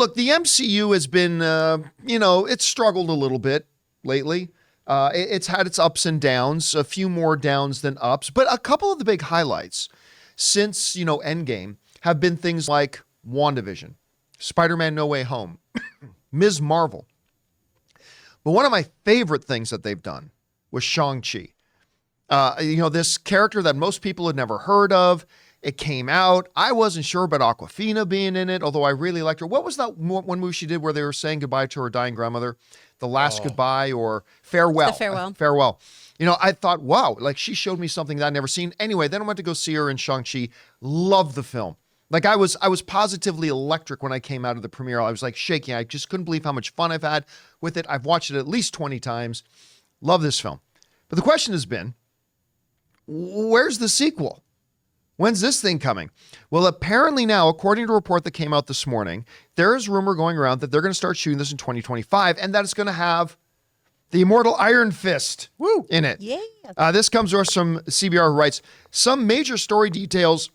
look, the MCU has been, it's struggled a little bit lately. It's had its ups and downs, a few more downs than ups, but a couple of the big highlights since, Endgame have been things like WandaVision, Spider-Man No Way Home, Ms. Marvel. But one of my favorite things that they've done was Shang-Chi. This character that most people had never heard of. It came out. I wasn't sure about Awkwafina being in it, although I really liked her. What was that one movie she did where they were saying goodbye to her dying grandmother? The Last Goodbye or Farewell? The Farewell. Farewell. I thought, wow, like she showed me something that I'd never seen. Anyway, then I went to go see her in Shang-Chi. Loved the film. Like I was positively electric when I came out of the premiere. I was like shaking. I just couldn't believe how much fun I've had with it. I've watched it at least 20 times. Love this film. But the question has been, where's the sequel? When's this thing coming? Well, apparently now, according to a report that came out this morning, there is rumor going around that they're going to start shooting this in 2025 and that it's going to have the immortal Iron Fist in it. Yeah. This comes to us from CBR, who writes, some major story details,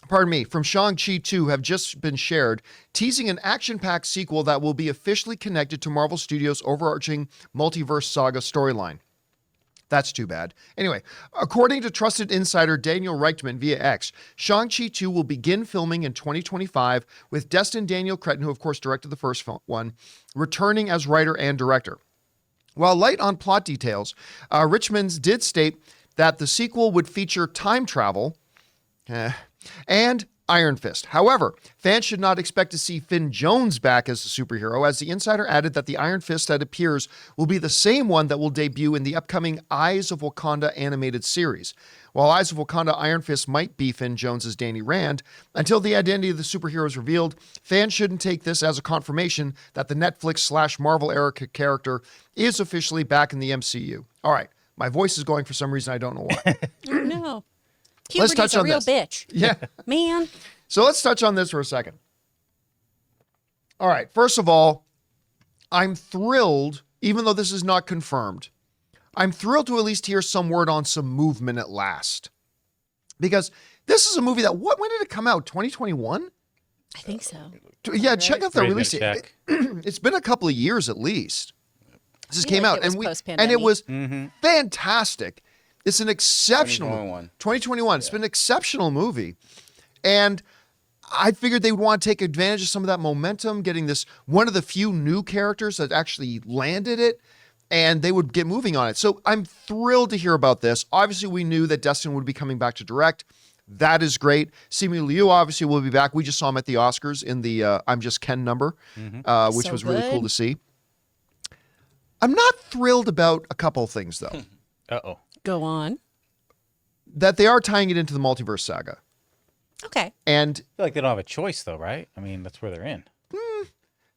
from Shang-Chi 2 have just been shared, teasing an action-packed sequel that will be officially connected to Marvel Studios' overarching multiverse saga storyline. That's too bad. Anyway, according to trusted insider Daniel Reichman via X, Shang-Chi 2 will begin filming in 2025 with Destin Daniel Cretton, who of course directed the first one, returning as writer and director. While light on plot details, Richmond did state that the sequel would feature time travel and Iron Fist. However, fans should not expect to see Finn Jones back as the superhero, as the insider added that the Iron Fist that appears will be the same one that will debut in the upcoming Eyes of Wakanda animated series. While Eyes of Wakanda Iron Fist might be Finn Jones as Danny Rand, until the identity of the superhero is revealed, fans shouldn't take this as a confirmation that the Netflix/Marvel era character is officially back in the MCU. All right, my voice is going for some reason, I don't know why. No. Let's touch on real this. Bitch. Yeah. Man. So let's touch on this for a second. All right. First of all, I'm thrilled, even though this is not confirmed, I'm thrilled to at least hear some word on some movement at last. Because this is a movie that, when did it come out? 2021? I think so. Yeah, check out the release. Check. It's been a couple of years at least. This came like out it was and it was Mm-hmm. fantastic. It's an exceptional 2021. It's been an exceptional movie. And I figured they would want to take advantage of some of that momentum, getting this one of the few new characters that actually landed it, and they would get moving on it. So I'm thrilled to hear about this. Obviously, we knew that Destin would be coming back to direct. That is great. Simu Liu obviously will be back. We just saw him at the Oscars in the I'm Just Ken number, which So was really good. cool to see. I'm not thrilled about a couple of things, though. Uh-oh. Go on. That they are tying it into the multiverse saga. Okay. And I feel like they don't have a choice, though, right? I mean, that's where they're in.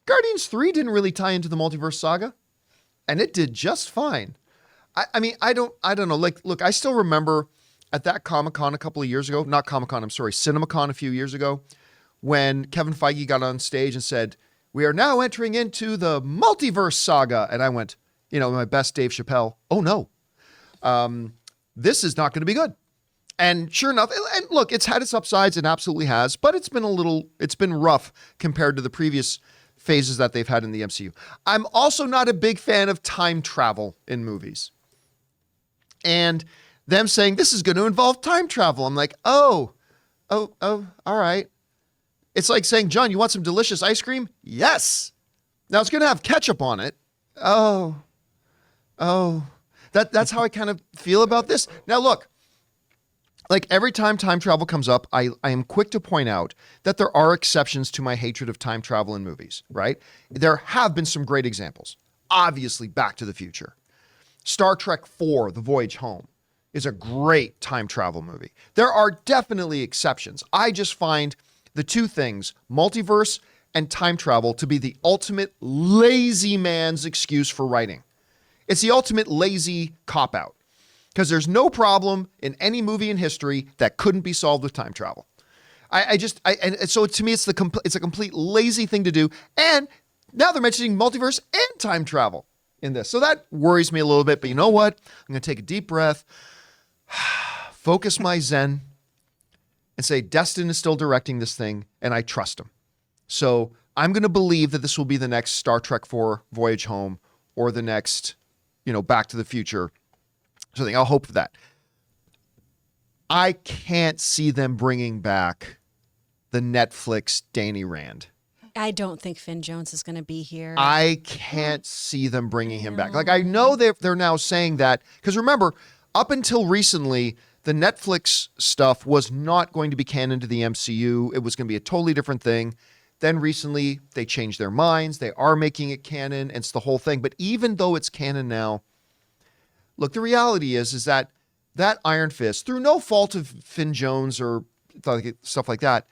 Guardians 3 didn't really tie into the multiverse saga, and it did just fine. I don't know. Like, look, I still remember at that Comic-Con a couple of years ago, not Comic-Con, I'm sorry, CinemaCon a few years ago, when Kevin Feige got on stage and said, we are now entering into the multiverse saga. And I went, my best Dave Chappelle, oh no. This is not going to be good. And sure enough, and look, it's had its upsides, it absolutely has, but it's been rough compared to the previous phases that they've had in the MCU. I'm also not a big fan of time travel in movies. And them saying this is going to involve time travel. I'm like, oh, all right. It's like saying, John, you want some delicious ice cream? Yes. Now it's going to have ketchup on it. Oh. That's how I kind of feel about this. Now, look, like every time time travel comes up, I am quick to point out that there are exceptions to my hatred of time travel in movies, right? There have been some great examples. Obviously, Back to the Future. Star Trek IV, The Voyage Home, is a great time travel movie. There are definitely exceptions. I just find the two things, multiverse and time travel, to be the ultimate lazy man's excuse for writing. It's the ultimate lazy cop-out because there's no problem in any movie in history that couldn't be solved with time travel. And so to me, it's a complete lazy thing to do. And now they're mentioning multiverse and time travel in this. So that worries me a little bit, but you know what? I'm going to take a deep breath, focus my Zen, and say, Destin is still directing this thing, and I trust him. So I'm going to believe that this will be the next Star Trek 4 Voyage Home or the next, Back to the Future. So I'll hope for that. I can't see them bringing back the Netflix Danny Rand. I don't think Finn Jones is going to be here. I can't see them bringing him back. Like, I know they're now saying that, because remember, up until recently, the Netflix stuff was not going to be canon to the MCU. It was going to be a totally different thing. Then recently, they changed their minds. They are making it canon, and it's the whole thing. But even though it's canon now, look, the reality is that Iron Fist, through no fault of Finn Jones or stuff like that,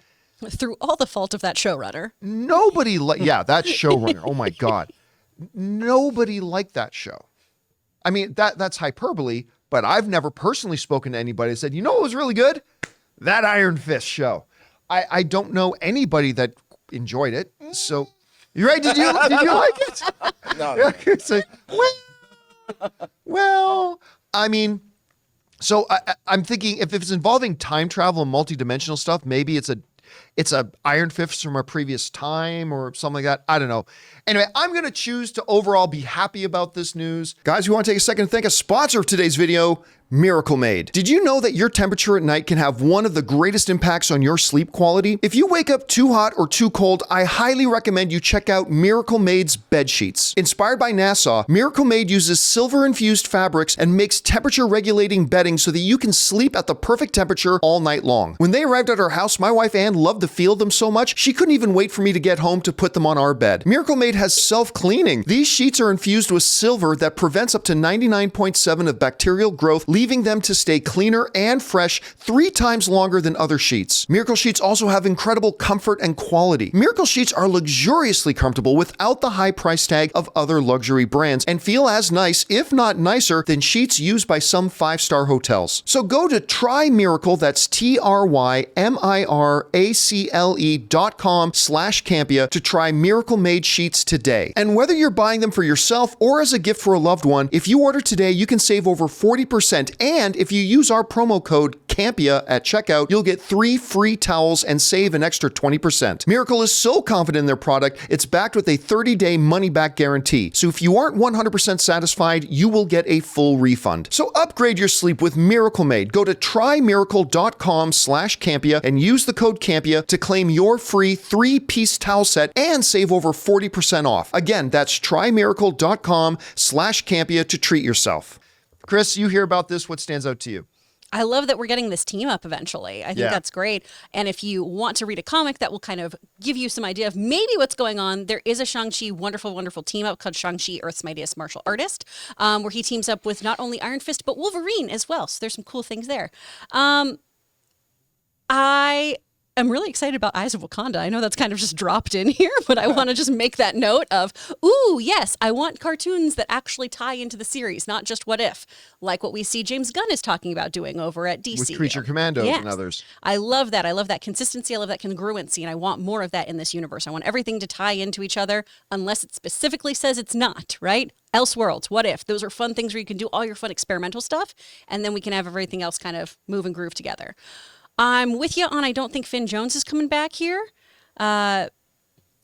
Through all the fault of that showrunner. nobody that showrunner. Oh my God. Nobody liked that show. I mean, that's hyperbole, but I've never personally spoken to anybody that said, what was really good? That Iron Fist show. I don't know anybody that enjoyed it. So, you're right. Did you like it? No. It's like, well, I mean, so I'm thinking if it's involving time travel and multidimensional stuff, maybe it's a Iron Fist from a previous time or something like that. I don't know. Anyway, I'm going to choose to overall be happy about this news. Guys, we want to take a second to thank a sponsor of today's video, Miracle Made. Did you know that your temperature at night can have one of the greatest impacts on your sleep quality? If you wake up too hot or too cold, I highly recommend you check out Miracle Made's bed sheets. Inspired by NASA, Miracle Made uses silver-infused fabrics and makes temperature-regulating bedding so that you can sleep at the perfect temperature all night long. When they arrived at our house, my wife Ann loved the feel of them so much, she couldn't even wait for me to get home to put them on our bed. Miracle Made has self-cleaning. These sheets are infused with silver that prevents up to 99.7% of bacterial growth, leaving them to stay cleaner and fresh 3 times longer than other sheets. Miracle Sheets also have incredible comfort and quality. Miracle Sheets are luxuriously comfortable without the high price tag of other luxury brands and feel as nice, if not nicer, than sheets used by some 5-star hotels. So go to TryMiracle, that's TryMiracle.com/Campea to try Miracle Made sheets today. And whether you're buying them for yourself or as a gift for a loved one, if you order today, you can save over 40%. And if you use our promo code Campea at checkout, you'll get 3 free towels and save an extra 20%. Miracle is so confident in their product, it's backed with a 30-day money-back guarantee. So if you aren't 100% satisfied, you will get a full refund. So upgrade your sleep with Miracle Made. Go to TryMiracle.com/Campea and use the code Campea to claim your free 3-piece towel set and save over 40% off. Again, that's TryMiracle.com/Campea to treat yourself. Chris, you hear about this. What stands out to you? I love that we're getting this team up eventually. I think that's great. And if you want to read a comic that will kind of give you some idea of maybe what's going on, there is a Shang-Chi wonderful, wonderful team up called Shang-Chi, Earth's Mightiest Martial Artist, where he teams up with not only Iron Fist, but Wolverine as well. So there's some cool things there. I'm really excited about Eyes of Wakanda. I know that's kind of just dropped in here, but I want to just make that note of, ooh, yes, I want cartoons that actually tie into the series, not just What If, like what we see James Gunn is talking about doing over at DC. With Creature Commandos and others. I love that. I love that consistency. I love that congruency, and I want more of that in this universe. I want everything to tie into each other, unless it specifically says it's not, right? Elseworlds, What If, those are fun things where you can do all your fun experimental stuff, and then we can have everything else kind of move and groove together. I'm with you on I don't think Finn Jones is coming back here.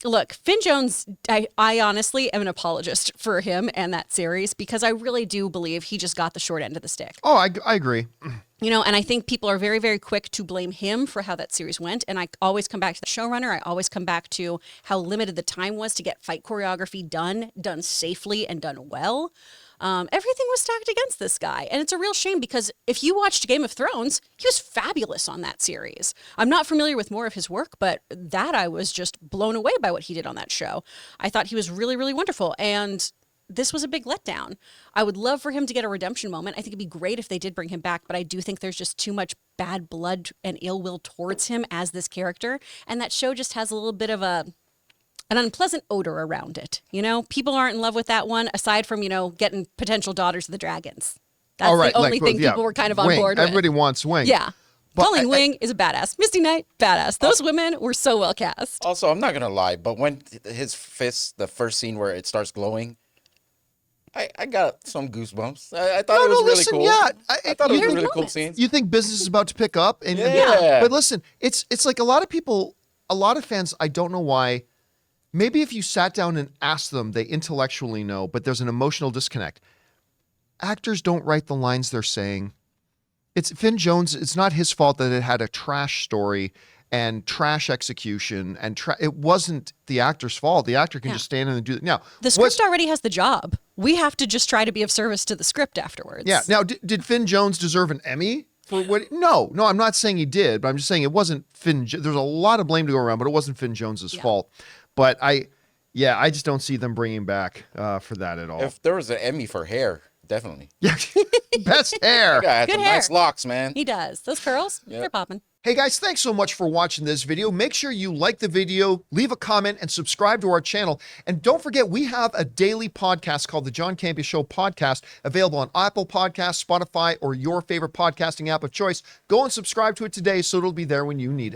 Look, Finn Jones, I honestly am an apologist for him and that series because I really do believe he just got the short end of the stick. Oh, I agree. And I think people are very, very quick to blame him for how that series went. And I always come back to the showrunner. I always come back to how limited the time was to get fight choreography done safely and done well. Everything was stacked against this guy. And it's a real shame because if you watched Game of Thrones, he was fabulous on that series. I'm not familiar with more of his work, but that I was just blown away by what he did on that show. I thought he was really, really wonderful. And this was a big letdown. I would love for him to get a redemption moment. I think it'd be great if they did bring him back, but I do think there's just too much bad blood and ill will towards him as this character. And that show just has a little bit of an unpleasant odor around it. People aren't in love with that one, aside from, getting potential daughters of the dragons. That's the only thing people were kind of on board with. Everybody wants Wing. Yeah. Colleen Wing is a badass. Misty Knight, badass. Those women were so well cast. Also, I'm not going to lie, but when his fist, the first scene where it starts glowing, I got some goosebumps. I thought it was really cool. Yeah, I thought it was a really cool moments. scene. You think business is about to pick up? And Yeah. But listen, it's like a lot of fans, I don't know why, maybe if you sat down and asked them, they intellectually know, but there's an emotional disconnect. Actors don't write the lines they're saying. It's Finn Jones. It's not his fault that it had a trash story and trash execution, and it wasn't the actor's fault. The actor can just stand in and do it. Now, the script already has the job. We have to just try to be of service to the script afterwards. Yeah. Now, did Finn Jones deserve an Emmy for what? No, I'm not saying he did, but I'm just saying it wasn't Finn. There's a lot of blame to go around, but it wasn't Finn Jones's fault. But I just don't see them bringing back for that at all. If there was an Emmy for hair, definitely. Yeah, best hair. That guy had Good some hair. nice locks, man. He does. Those curls, they're popping. Hey guys, thanks so much for watching this video. Make sure you like the video, leave a comment, and subscribe to our channel. And don't forget, we have a daily podcast called the John Campea Show podcast, available on Apple Podcasts, Spotify, or your favorite podcasting app of choice. Go and subscribe to it today so it'll be there when you need it.